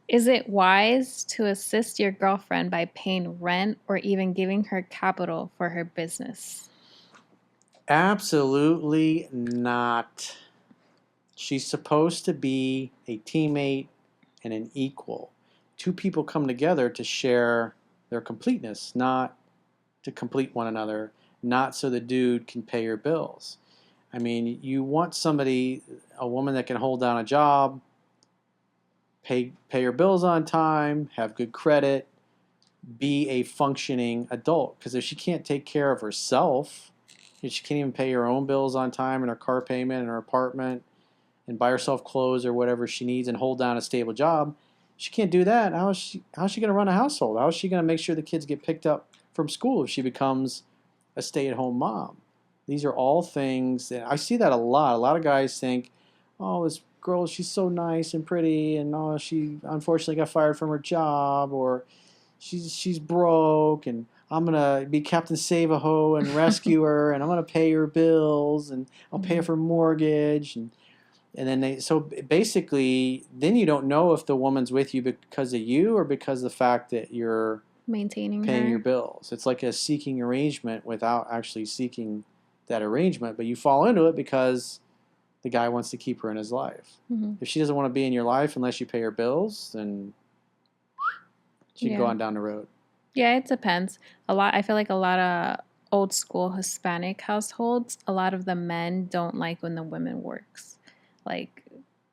Is it wise to assist your girlfriend by paying rent or even giving her capital for her business? Absolutely not. She's supposed to be a teammate and an equal. Two people come together to share their completeness, not to complete one another, not so the dude can pay your bills. I mean, you want somebody, a woman that can hold down a job, pay her bills on time, have good credit, be a functioning adult. Because if she can't take care of herself, if she can't even pay her own bills on time and her car payment and her apartment and buy herself clothes or whatever she needs and hold down a stable job, she can't do that. How's she going to run a household? How is she going to make sure the kids get picked up from school if she becomes a stay-at-home mom? These are all things that I see that a lot. A lot of guys think, "Oh, this girl, she's so nice and pretty, and oh, she unfortunately got fired from her job, or she's broke, and I'm gonna be Captain Save-A-Ho and rescue her, and I'm gonna pay her bills, and I'll pay her Mhm. for mortgage, and then so basically, then you don't know if the woman's with you because of you or because of the fact that you're Maintaining paying your her. bills. It's like a seeking arrangement without actually seeking that arrangement, but you fall into it because the guy wants to keep her in his life. Hmm. If she doesn't want to be in your life unless you pay her bills, then she can go Yeah. on down the road. Yeah, it depends. I feel like a lot of old school Hispanic households, a lot of the men don't like when the women works. Like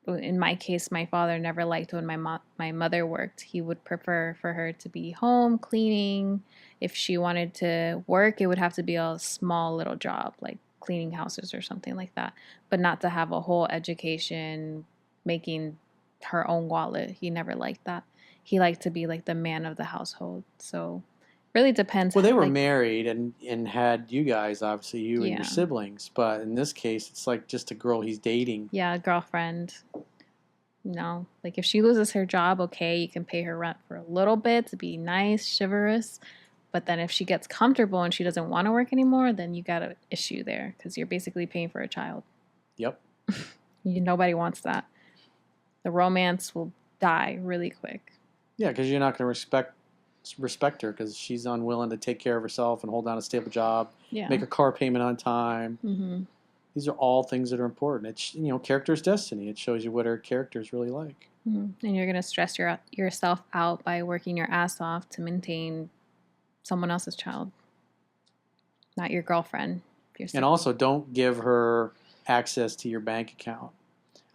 in my case, my father never liked when my mother worked. He would prefer for her to be home cleaning. If she wanted to work, it would have to be a small little job, like cleaning houses or something like that, but not to have a whole education making her own wallet. He never liked that. He liked to be like the man of the household. So really depends. Well, they were Like, married and had you guys, obviously you and your yeah, siblings, but in this case, it's like just a girl he's dating. yeah, girlfriend. No, like if she loses her job, okay, you can pay her rent for a little bit to be nice, chivalrous. But then if she gets comfortable and she doesn't want to work anymore, then you got an issue there because you're basically paying for a child. Yep. Nobody wants that. The romance will die really quick. Yeah, because you're not going to respect her because she's unwilling to take care of herself and hold down a stable job, Yeah. make her car payment on time. Mm-hmm. These are all things that are important. It's character's destiny. It shows you what her character is really like. Mm-hmm. And you're gonna stress yourself out by working your ass off to maintain someone else's child, not your girlfriend. If you're And single. also, don't give her access to your bank account.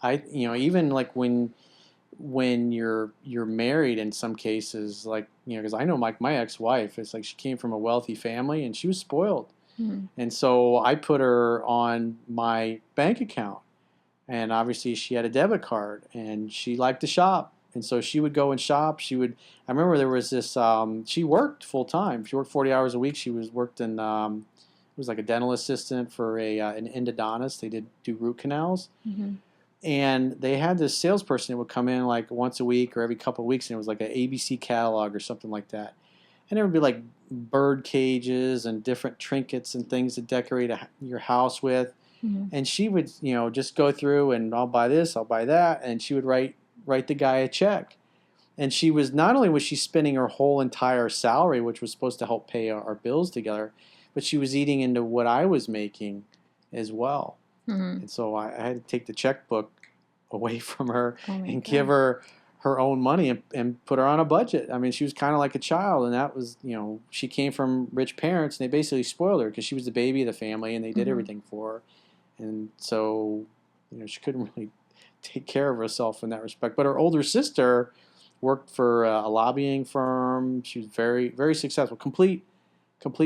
Even like when you're married in some cases, like because I know my ex-wife, it's like she came from a wealthy family and she was spoiled, Mm-hmm. and so I put her on my bank account, and obviously she had a debit card and she liked to shop, and so she would go and shop. I remember there was this, she worked full time. She worked 40 hours a week. She was worked in, it was like a dental assistant for an endodontist. They did do root canals. Mm-hmm. And they had this salesperson that would come in like once a week or every couple of weeks, and it was like an ABC catalog or something like that. And there would be like bird cages and different trinkets and things to decorate your house with. Mm-hmm. And she would, just go through and I'll buy this, I'll buy that, and she would write the guy a check. And she was not only was she spending her whole entire salary, which was supposed to help pay our bills together, but she was eating into what I was making as well. Mm-hmm. And so I had to take the checkbook away from her Oh my and give god. her her own money and put her on a budget. I mean, she was kind of like a child, and that was, she came from rich parents, and they basically spoiled her because she was the baby of the family, and they did Mm-hmm. everything for her. And so, she couldn't really take care of herself in that respect. But her older sister worked for a lobbying firm. She was very, very successful. Complete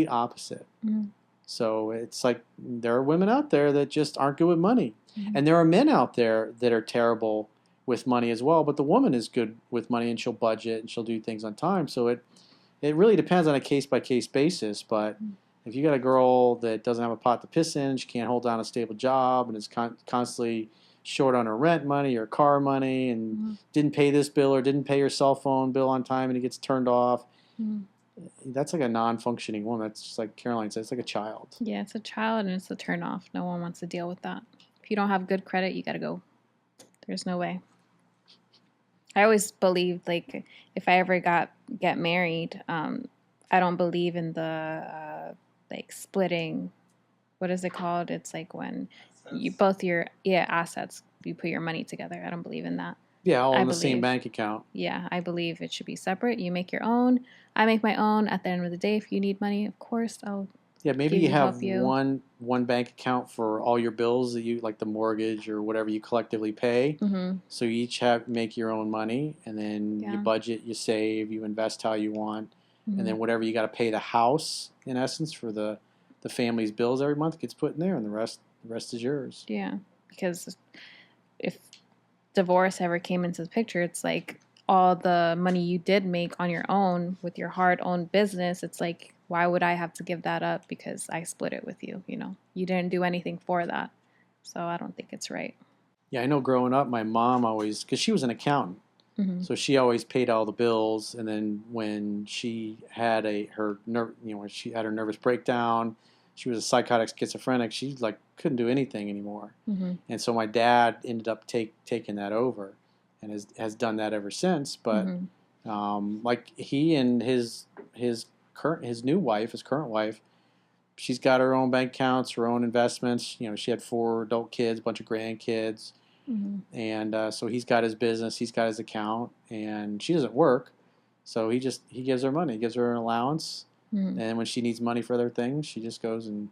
opposite. Mm-hmm. So it's like there are women out there that just aren't good with money. Mm-hmm. And there are men out there that are terrible with money as well, but the woman is good with money and she'll budget and she'll do things on time. So it really depends on a case by case basis, but if you got a girl that doesn't have a pot to piss in, she can't hold down a stable job and is constantly short on her rent money or car money and Mm-hmm. didn't pay this bill or didn't pay her cell phone bill on time and it gets turned off, Mm-hmm. that's like a non-functioning woman. That's just like Caroline said, it's like a child. Yeah, it's a child and it's a turn off. No one wants to deal with that. If you don't have good credit, you gotta go. There's no way. I always believed like if I ever get married, I don't believe in the like splitting. What is it called? It's like when you Assets. both your yeah assets you put your money together. I don't believe in that. Yeah, all I in the same believe bank account. yeah, I believe it should be separate. You make your own. I make my own. At the end of the day, if you need money, of course I'll Yeah, maybe give you you have help you. one bank account for all your bills that you like the mortgage or whatever you collectively pay. Mhm. So you each have make your own money, and then you Yeah. budget, you save, you invest how you want, and Mhm. then whatever you got to pay the house in essence for the family's bills every month gets put in there, and the rest is yours. Yeah. Because if divorce ever came into the picture, it's like all the money you did make on your own with your hard owned business, it's like, why would I have to give that up because I split it with you? You know, you didn't do anything for that. So I don't think it's right. Yeah, I know growing up, my mom always, because she was an accountant, Mm-hmm. so she always paid all the bills. And then when she had when she had her nervous breakdown, she was a psychotic schizophrenic. She like couldn't do anything anymore. Mm-hmm. And so my dad ended up taking that over, and has done that ever since. But Mm-hmm. like he and his new wife, his current wife, she's got her own bank accounts, her own investments. She had 4 adult kids, a bunch of grandkids, Mm-hmm. and so he's got his business, he's got his account, and she doesn't work, so he gives her money, he gives her an allowance, Mm-hmm. and when she needs money for other things, she just goes and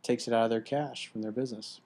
takes it out of their cash from their business.